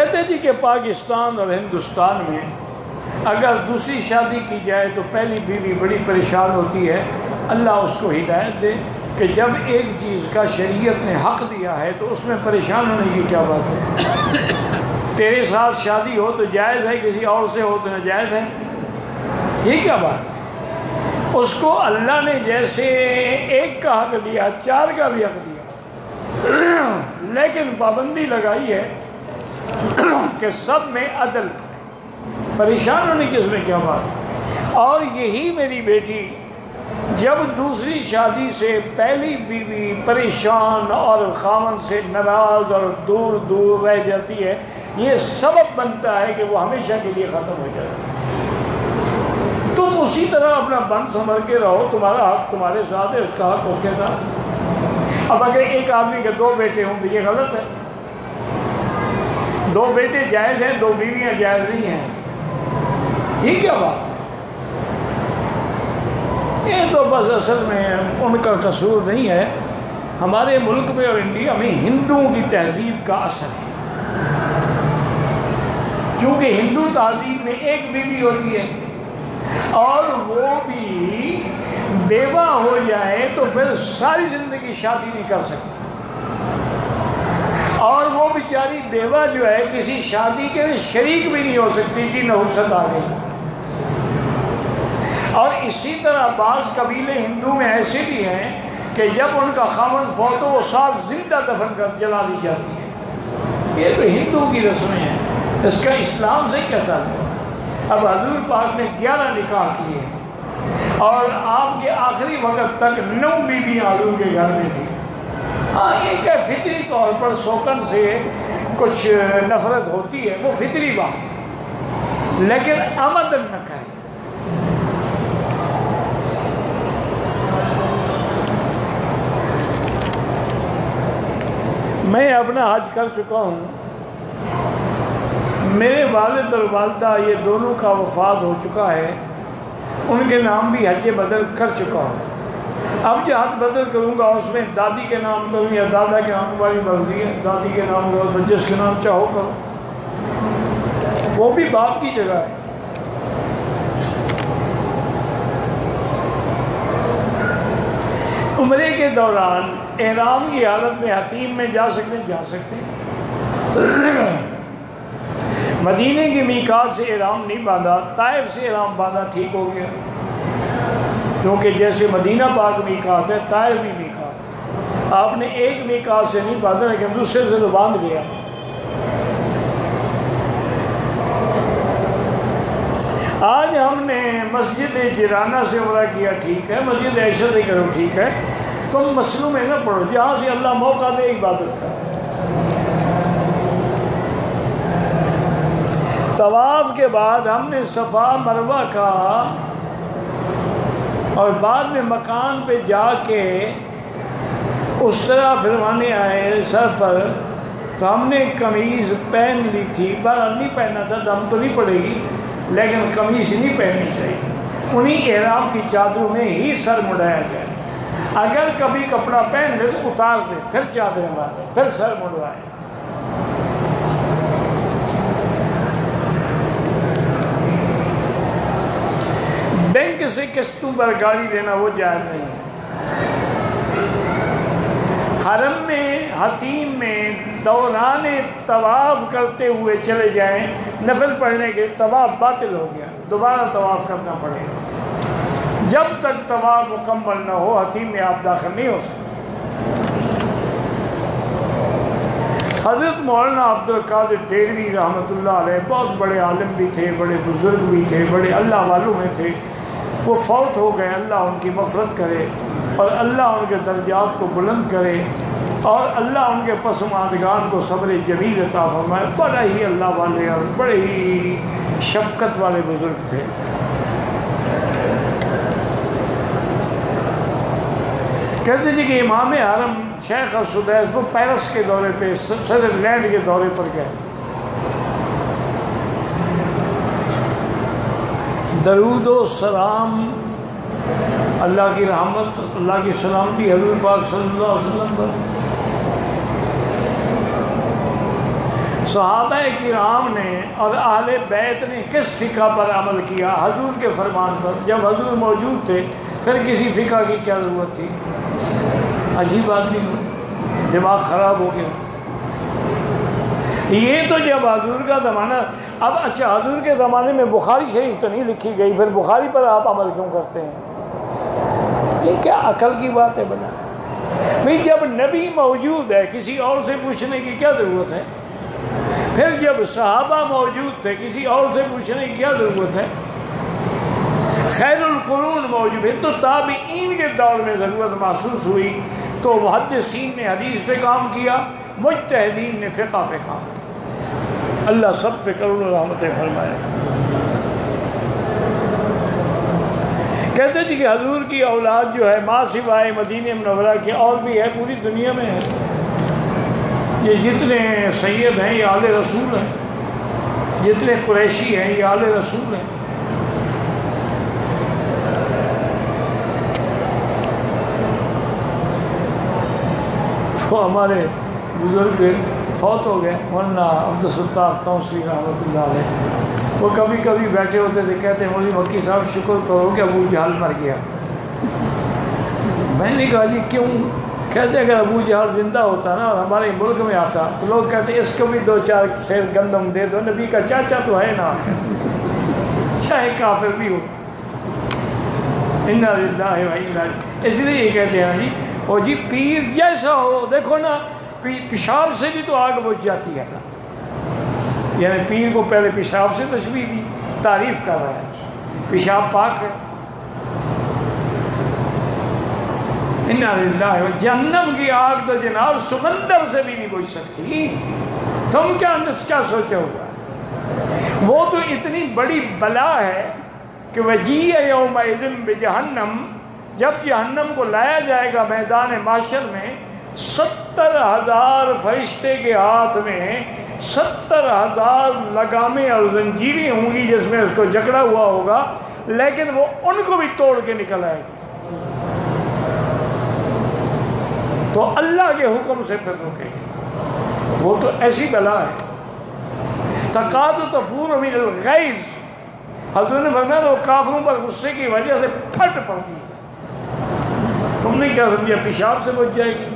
کہتے جی کہ پاکستان اور ہندوستان میں اگر دوسری شادی کی جائے تو پہلی بیوی بڑی پریشان ہوتی ہے. اللہ اس کو ہدایت دے کہ جب ایک چیز کا شریعت نے حق دیا ہے تو اس میں پریشان ہونے کی کیا بات ہے. تیرے ساتھ شادی ہو تو جائز ہے, کسی اور سے ہو تو ناجائز ہے, یہ کیا بات ہے. اس کو اللہ نے جیسے ایک کا حق دیا 4 کا بھی حق دیا, لیکن پابندی لگائی ہے کہ سب میں عدل کرے. پریشان ہونے کی اس میں کیا بات ہے. اور یہی میری بیٹی جب دوسری شادی سے پہلی بیوی پریشان اور خاوند سے ناراض اور دور دور رہ جاتی ہے, یہ سبب بنتا ہے کہ وہ ہمیشہ کے لیے ختم ہو جاتی ہے. تم اسی طرح اپنا بند سنبھل کے رہو, تمہارا حق تمہارے ساتھ ہے, اس کا حق اس کے ساتھ. اب اگر ایک آدمی کے 2 بیٹے ہوں تو یہ غلط ہے. 2 بیٹے جائز ہیں, 2 بیویاں جائز نہیں ہیں, یہ کیا بات ہے. یہ تو بس اصل میں ان کا قصور نہیں ہے. ہمارے ملک میں اور انڈیا میں ہندوؤں کی تہذیب کا اثر ہے, کیونکہ ہندو تہذیب میں ایک بیوی ہوتی ہے اور وہ بھی بیوہ ہو جائے تو پھر ساری زندگی شادی نہیں کر سکتی, اور وہ بیچاری بیوہ جو ہے کسی شادی کے شریک بھی نہیں ہو سکتی کہ نحوست آ گئی. اور اسی طرح بعض قبیلے ہندو میں ایسے بھی ہیں کہ جب ان کا خاوند فوت ہو وہ ساتھ زندہ دفن کر جلا دی جاتی ہے. یہ تو ہندو کی رسمیں ہیں, اس کا اسلام سے کیا تعلق ہے. اب حضور پاک نے 11 نکاح کیے اور آپ کے آخری وقت تک 9 بیویاں حضور کے گھر میں تھیں. ہاں یہ کہ فطری طور پر سوکن سے کچھ نفرت ہوتی ہے, وہ فطری بات, لیکن آمدن نہ کرے. میں اپنا حج کر چکا ہوں, میرے والد اور والدہ یہ دونوں کا وفات ہو چکا ہے, ان کے نام بھی حج بدل کر چکا ہوں. اب جو حج بدل کروں گا اس میں دادی کے نام کروں یا دادا کے نام, والی مرضی ہے, دادی کے نام کرو تو جس کے نام چاہو کرو, وہ بھی باپ کی جگہ ہے. عمرے کے دوران احرام کی حالت میں حتیم میں جا سکتے ہیں. مدینے کی میقات سے احرام نہیں باندھا, طائف سے احرام باندھا ٹھیک ہو گیا, کیونکہ جیسے مدینہ پاک میقات ہے طائف بھی میقات ہے. آپ نے ایک میقات سے نہیں باندھا لیکن دوسرے سے تو باندھ گیا. آج ہم نے مسجد جیرانہ سے عمرہ کیا ٹھیک ہے, مسجد عائشہ سے کرو ٹھیک ہے, تم مسلوں میں نہ پڑھو, جہاں سے اللہ موقع دے عبادت کرو. طواف کے بعد ہم نے صفا مروہ کا اور بعد میں مکان پہ جا کے اس طرح پھروانے آئے سر پر, تو ہم نے قمیض پہن لی تھی. بہرحال نہیں پہننا تھا, دم تو نہیں پڑے گی, لیکن قمیض نہیں پہننی چاہیے. انہی احرام کی چادروں میں ہی سر مڑایا جائے. اگر کبھی کپڑا پہن لے تو اتار دے, پھر چادریں باندھے, پھر سر مڑوائے. بینک سے قسطوں پر گاڑی لینا وہ جائز نہیں ہے. حرم میں حتیم میں دوران طواف کرتے ہوئے چلے جائیں, نفل پڑھنے کے طواف باطل ہو گیا, دوبارہ طواف کرنا پڑے گا. جب تک طواف مکمل نہ ہو حتیم میں آپ داخل نہیں ہو سکتے. حضرت مولانا عبد القادر دہلوی رحمۃ اللہ علیہ بہت بڑے عالم بھی تھے, بڑے بزرگ بھی تھے, بڑے اللہ والوں میں تھے. وہ فوت ہو گئے, اللہ ان کی مغفرت کرے اور اللہ ان کے درجات کو بلند کرے اور اللہ ان کے پسماندگان کو صبر جمیل عطا فرمائے. بڑا ہی اللہ والے اور بڑے ہی شفقت والے بزرگ تھے. کہتے جی کہ امام حرم شیخ السدیس وہ پیرس کے دورے پہ, سدرلینڈ کے دورے پر گئے. درود و سلام, اللہ کی رحمت, اللہ کی سلامتی حضور پاک صلی اللہ علیہ وسلم پر. صحابہ کرام نے اور اہل بیت نے کس فقہ پر عمل کیا؟ حضور کے فرمان پر۔ جب حضور موجود تھے پھر کسی فقہ کی کیا ضرورت تھی؟ عجیب آدمی ہو، دماغ خراب ہو گیا۔ یہ تو جب حضور کا زمانہ، اب اچھا حضور کے زمانے میں بخاری شریف تو نہیں لکھی گئی، پھر بخاری پر آپ عمل کیوں کرتے ہیں؟ یہ کیا عقل کی بات ہے بنا؟ بھئی جب نبی موجود ہے کسی اور سے پوچھنے کی کیا ضرورت ہے؟ پھر جب صحابہ موجود تھے کسی اور سے پوچھنے کی کیا ضرورت ہے؟ خیر القرون موجود ہے تو تابعین کے دور میں ضرورت محسوس ہوئی تو محدثین نے حدیث پہ کام کیا، مجتہدین نے فقہ پہ کام کیا۔ اللہ سب پہ کرم و رحمتیں فرمائے۔ کہتے تھے کہ حضور کی اولاد جو ہے ماں سوائے مدینہ منورہ کے اور بھی ہے، پوری دنیا میں ہے۔ یہ جتنے سید ہیں یہ آل رسول ہیں، جتنے قریشی ہیں یہ آل رسول ہیں۔ وہ ہمارے بزرگ فوت ہو گئے، مولانا عبدالستار توسیع رحمۃ اللہ علیہ، وہ کبھی کبھی بیٹھے ہوتے تھے، کہتے ہیں مولوی مکی صاحب شکر کرو کہ ابو جہل مر گیا۔ میں نے کہا جی کیوں؟ کہتے اگر ابو جہل زندہ ہوتا نا اور ہمارے ملک میں آتا تو لوگ کہتے اس کو بھی 2-4 سیر گندم دے دو، نبی کا چاچا تو ہے نا، چاہے کافر بھی ہو۔ انا للہ و انا الیہ، اس لیے یہ کہتے ہیں جی وہ جی پیر جیسا ہو، دیکھو نا پیشاب سے بھی تو آگ بجھ جاتی ہے نا، یعنی پیر کو پہلے پیشاب سے تشبیہ دی، تعریف کر رہا ہے، پیشاب پاک ہے۔ انا للہ، جہنم کی آگ تو جناب سمندر سے بھی نہیں بجھ سکتی، تم کیا سوچے ہوگا؟ وہ تو اتنی بڑی بلا ہے کہ وجیء یومئذ بجہنم، جب جہنم کو لایا جائے گا میدان محشر میں، 70,000 فرشتے کے ہاتھ میں 70,000 لگامیں اور زنجیریں ہوں گی جس میں اس کو جکڑا ہوا ہوگا، لیکن وہ ان کو بھی توڑ کے نکل آئے گی، تو اللہ کے حکم سے پھر رکے گی۔ وہ تو ایسی بلا ہے، تکاد تفور من الغیظ، حضور نے فرمایا وہ کافروں پر غصے کی وجہ سے پھٹ پڑتی ہے۔ تم نے کیا سمجھا پیشاب سے بچ جائے گی؟